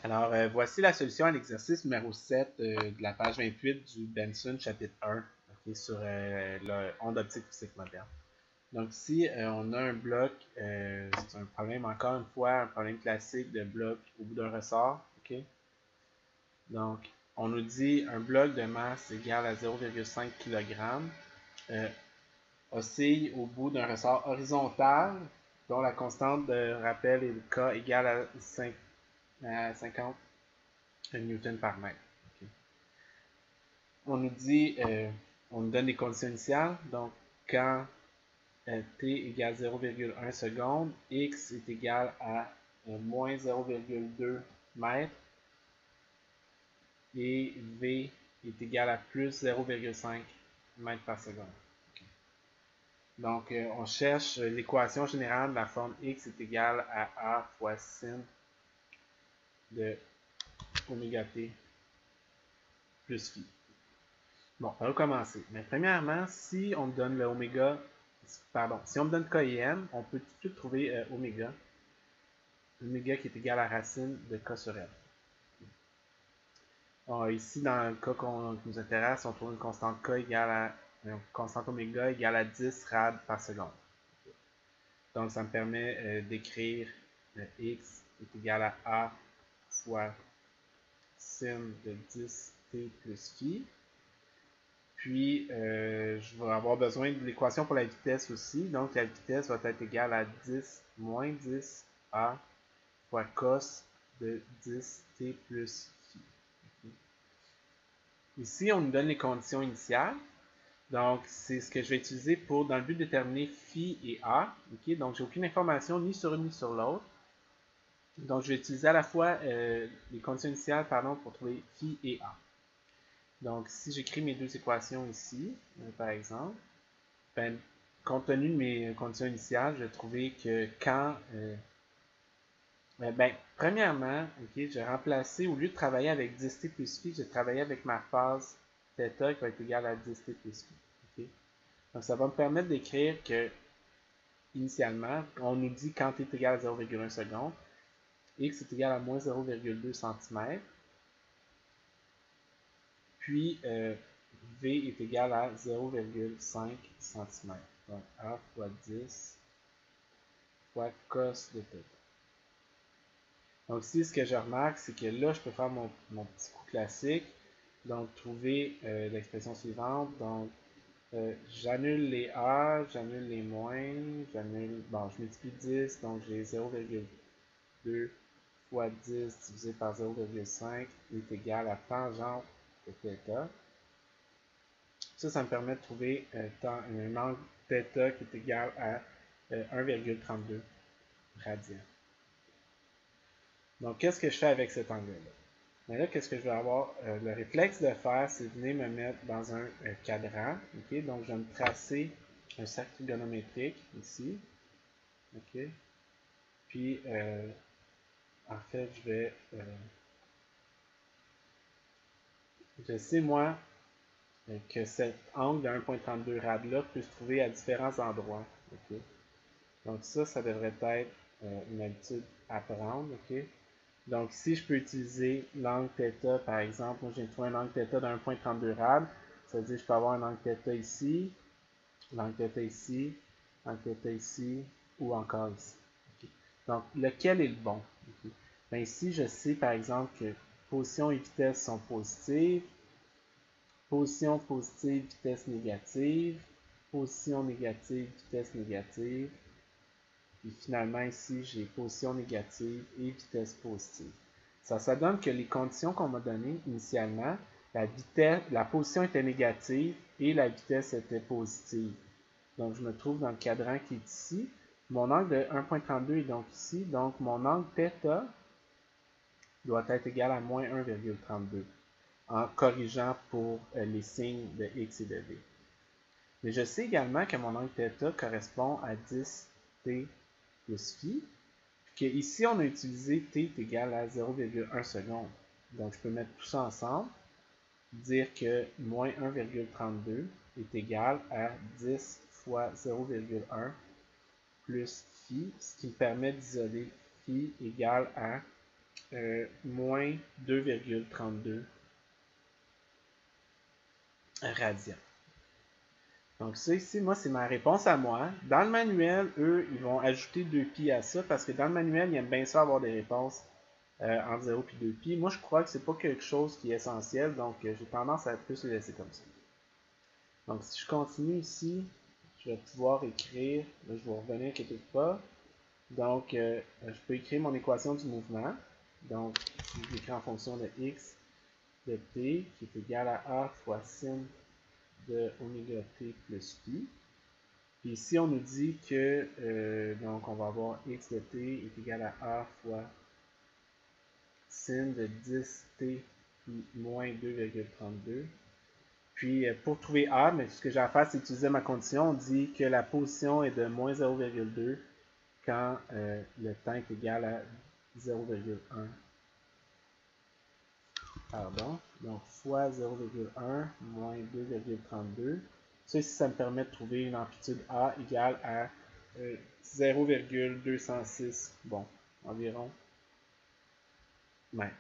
Alors, voici la solution à l'exercice numéro 7 de la page 28 du Benson chapitre 1, sur le onde optique physique moderne. Donc ici, on a un bloc, c'est un problème, encore une fois, un problème classique de bloc au bout d'un ressort. Donc, on nous dit un bloc de masse égal à 0,5 kg oscille au bout d'un ressort horizontal dont la constante de rappel est K égale à 50 newton par mètre. On nous dit, on nous donne des conditions initiales. Donc, quand t égale 0,1 seconde, x est égal à moins 0,2 mètres et v est égal à plus 0,5 mètres par seconde. Donc, on cherche l'équation générale de la forme x est égal à a fois sin de oméga t plus phi. Bon, on va recommencer. Mais premièrement, si on me donne le oméga, si on me donne k et m, on peut tout de suite trouver oméga. Oméga qui est égal à la racine de k sur m. Bon, ici, dans le cas qui nous intéresse, on trouve une constante k égale à une constante oméga égale à 10 rad par seconde. Donc, ça me permet d'écrire x est égal à a fois sin de 10t plus phi. Puis, je vais avoir besoin de l'équation pour la vitesse aussi. Donc, la vitesse va être égale à 10 moins 10 a fois cos de 10t plus phi. Ici, on nous donne les conditions initiales. Donc, c'est ce que je vais utiliser dans le but de déterminer phi et a. Donc, j'ai aucune information ni sur l'une ni sur l'autre. Donc, je vais utiliser à la fois les conditions initiales pour trouver phi et a. Donc, si j'écris mes deux équations ici, par exemple, ben, compte tenu de mes conditions initiales, je vais trouver que quand... premièrement, j'ai remplacé, au lieu de travailler avec 10t plus phi, j'ai travaillé avec ma phase θ qui va être égale à 10t plus phi. Donc, ça va me permettre d'écrire que, initialement, on nous dit quand t est égal à 0,1 seconde, x est égal à moins 0,2 cm, puis v est égal à 0,5 cm. Donc, a fois 10 fois cos de θ. Donc ici, ce que je remarque, c'est que là, je peux faire mon petit coup classique. Donc, trouver l'expression suivante. Donc, j'annule les A, j'annule les moins, bon, je multiplie 10, donc j'ai 0,2 fois 10 divisé par 0,5 est égal à tangente de θ. Ça me permet de trouver un angle θ qui est égal à 1,32 radian. Donc, qu'est-ce que je fais avec cet angle-là? Mais là, qu'est-ce que je vais avoir? Le réflexe de faire, c'est de venir me mettre dans un cadran. Donc, je vais me tracer un cercle trigonométrique ici. Puis, en fait, je sais, moi, que cet angle de 1,32 rad là peut se trouver à différents endroits. Donc, ça devrait être une habitude à prendre. Donc ici, je peux utiliser l'angle θ, par exemple. Moi, j'ai trouvé un angle θ de 1,32 rad. Ça veut dire que je peux avoir un angle θ ici, l'angle θ ici, l'angle θ ici, ou encore ici. Donc, lequel est le bon? Bien, ici, je sais, par exemple, que position et vitesse sont positives, position positive, vitesse négative, position négative, vitesse négative, et finalement, ici, j'ai position négative et vitesse positive. Ça donne que les conditions qu'on m'a données initialement, la position était négative et la vitesse était positive. Donc, je me trouve dans le cadran qui est ici. Mon angle de 1,32 est donc ici. Donc, mon angle θ doit être égal à moins 1,32 en corrigeant pour les signes de x et de v. Mais je sais également que mon angle θ correspond à 10t plus phi, que ici on a utilisé t est égal à 0,1 seconde. Donc je peux mettre tout ça ensemble, dire que moins 1,32 est égal à 10 fois 0,1 plus phi, ce qui me permet d'isoler phi égale à moins 2,32 radians. Donc ça ici, moi, c'est ma réponse à moi. Dans le manuel, eux, ils vont ajouter 2π à ça parce que dans le manuel, ils aiment bien ça avoir des réponses entre 0 et 2π. Moi, je crois que c'est pas quelque chose qui est essentiel, donc j'ai tendance à plus le laisser comme ça. Donc si je continue ici, je vais pouvoir écrire, là, je vais revenir quelque part. Donc, je peux écrire mon équation du mouvement. Donc, je l'écris en fonction de x de t qui est égal à a fois sin de oméga t plus pi. Puis ici, on nous dit que, donc, on va avoir x de t est égal à a fois sin de 10t moins 2,32. Puis, pour trouver a, mais ce que j'ai à faire, c'est utiliser ma condition. On dit que la position est de moins 0,2 quand le temps est égal à 0,1. Pardon. Donc, fois 0,1 moins 2,32. Ça, ici, ça me permet de trouver une amplitude A égale à 0,206, bon, environ mètres.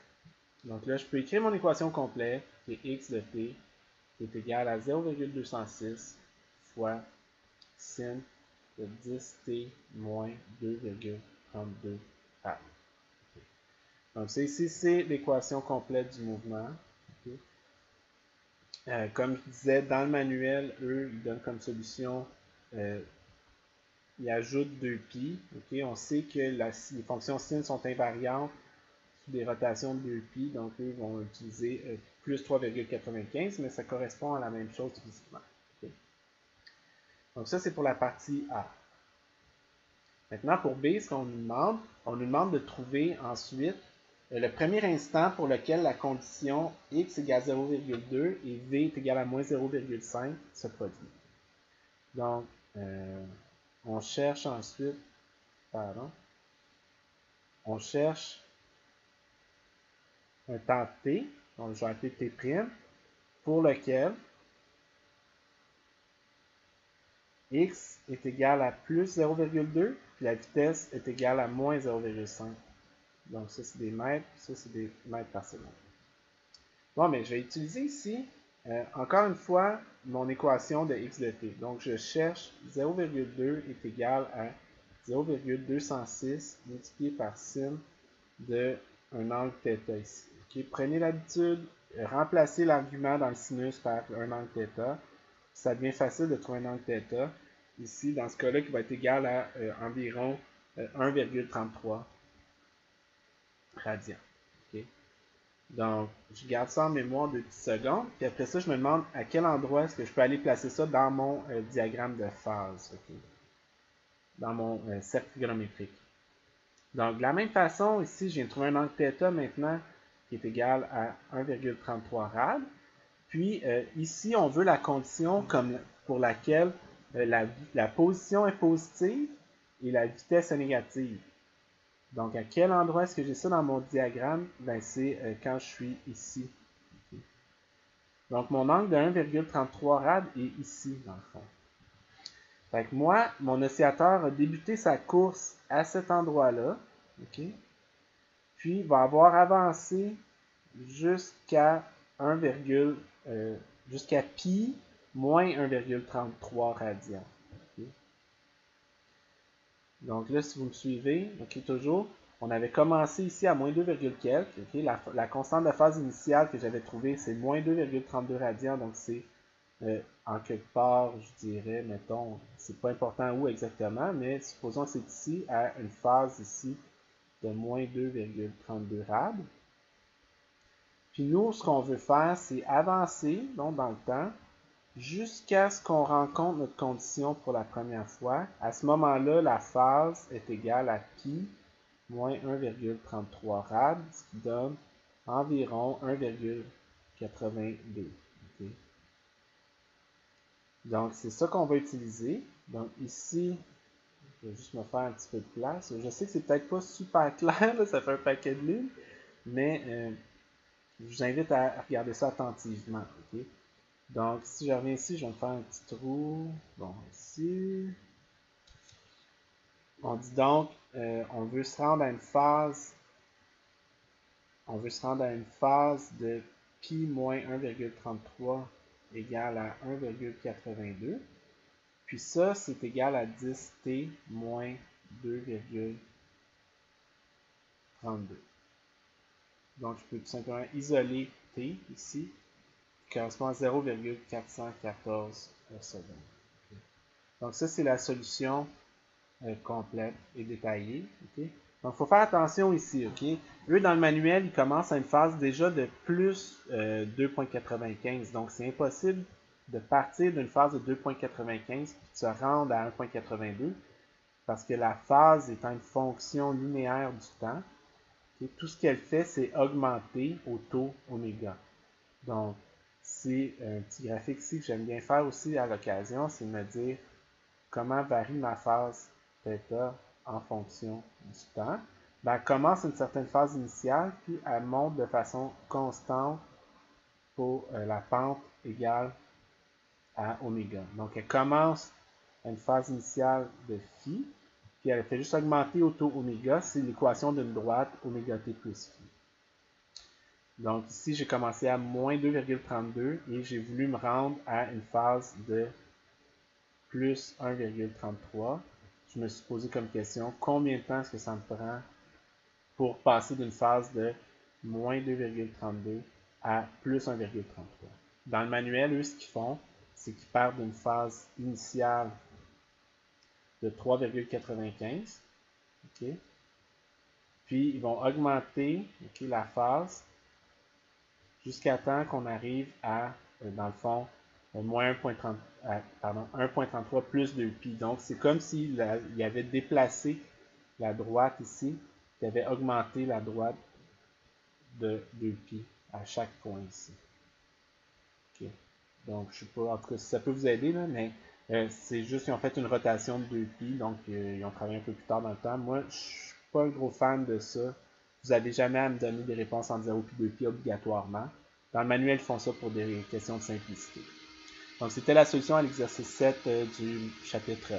Donc là, je peux écrire mon équation complète, qui est x de t, qui est égal à 0,206 fois sin de 10t moins 2,32 A. Donc ça ici, c'est l'équation complète du mouvement. Okay. Comme je disais, dans le manuel, eux, ils donnent comme solution, ils ajoutent 2π. Okay. On sait que les fonctions sin sont invariantes sous des rotations de 2π, donc eux vont utiliser plus 3,95, mais ça correspond à la même chose physiquement. Okay. Donc ça, c'est pour la partie A. Maintenant, pour B, ce qu'on nous demande de trouver ensuite le premier instant pour lequel la condition x égale 0,2 et v est égal à moins 0,5 se produit. Donc, on cherche ensuite, on cherche un temps t, donc je vais appeler t', pour lequel x est égal à plus 0,2, puis la vitesse est égale à moins 0,5. Donc ça, c'est des mètres, ça, c'est des mètres par seconde. Bon, mais je vais utiliser ici, encore une fois, mon équation de x de t. Donc, je cherche 0,2 est égal à 0,206 multiplié par sin de un angle θ ici. Okay? Prenez l'habitude, remplacez l'argument dans le sinus par un angle θ. Ça devient facile de trouver un angle θ. Ici, dans ce cas-là, qui va être égal à environ 1,33 radians. Okay? Donc, je garde ça en mémoire 2 petites secondes. Puis après ça, je me demande à quel endroit est-ce que je peux aller placer ça dans mon diagramme de phase. Okay? Dans mon cercle trigonométrique. Donc, de la même façon, ici, je viens de trouver un angle θ maintenant qui est égal à 1,33 rad. Puis, ici, on veut la condition pour laquelle la position est positive et la vitesse est négative. Donc, à quel endroit est-ce que j'ai ça dans mon diagramme? Ben, c'est quand je suis ici. Okay. Donc, mon angle de 1,33 rad est ici, dans le fond. Fait que moi, mon oscillateur a débuté sa course à cet endroit-là. Okay. Puis, il va avoir avancé jusqu'à jusqu'à pi moins 1,33 radians. Okay. Donc là, si vous me suivez, ok, toujours, on avait commencé ici à moins 2, quelques. Okay, la constante de phase initiale que j'avais trouvée, c'est moins 2,32 radians, donc c'est en quelque part, je dirais, mettons, c'est pas important où exactement, mais supposons que c'est ici, à une phase ici de moins 2,32 rad. Puis nous, ce qu'on veut faire, c'est avancer donc, dans le temps jusqu'à ce qu'on rencontre notre condition pour la première fois. À ce moment-là, la phase est égale à pi moins 1,33 rad, ce qui donne environ 1,82. Okay. Donc, c'est ça qu'on va utiliser. Donc, ici, je vais juste me faire un petit peu de place. Je sais que c'est peut-être pas super clair, là, ça fait un paquet de lignes, mais je vous invite à regarder ça attentivement. Okay? Donc, si je reviens ici, je vais me faire un petit trou. Bon, ici. On dit donc, on veut se rendre à une phase on veut se rendre à une phase de pi moins 1,33 égale à 1,82. Puis ça, c'est égal à 10t moins 2,32. Donc, je peux tout simplement isoler t ici, qui correspond à 0,414 secondes. Donc, ça, c'est la solution complète et détaillée. Okay? Donc, il faut faire attention ici. Okay? Eux, dans le manuel, ils commencent à une phase déjà de plus 2,95. Donc, c'est impossible de partir d'une phase de 2,95 et de se rendre à 1,82 parce que la phase étant une fonction linéaire du temps, okay? Tout ce qu'elle fait, c'est augmenter au taux oméga. Donc, c'est un petit graphique ici que j'aime bien faire aussi à l'occasion, c'est de me dire comment varie ma phase θ en fonction du temps. Ben, elle commence une certaine phase initiale, puis elle monte de façon constante pour la pente égale à oméga. Donc, elle commence à une phase initiale de phi, puis elle fait juste augmenter au taux oméga, c'est l'équation d'une droite oméga t plus phi. Donc ici, j'ai commencé à moins 2,32 et j'ai voulu me rendre à une phase de plus 1,33. Je me suis posé comme question, combien de temps est-ce que ça me prend pour passer d'une phase de moins 2,32 à plus 1,33. Dans le manuel, eux, ce qu'ils font, c'est qu'ils partent d'une phase initiale de 3,95. Okay? Puis, ils vont augmenter la phase jusqu'à temps qu'on arrive à, dans le fond, moins 1,33 plus 2pi. Donc, c'est comme s'il avait déplacé la droite ici, il avait augmenté la droite de 2pi à chaque point ici. Okay. Donc, je ne sais pas, en tout cas, si ça peut vous aider, là, mais c'est juste qu'ils ont fait une rotation de 2pi, donc ils ont travaillé un peu plus tard dans le temps. Moi, je ne suis pas un gros fan de ça. Vous n'avez jamais à me donner des réponses entre 0 et 2pi obligatoirement. Dans le manuel, ils font ça pour des questions de simplicité. Donc, c'était la solution à l'exercice 7 du chapitre 1.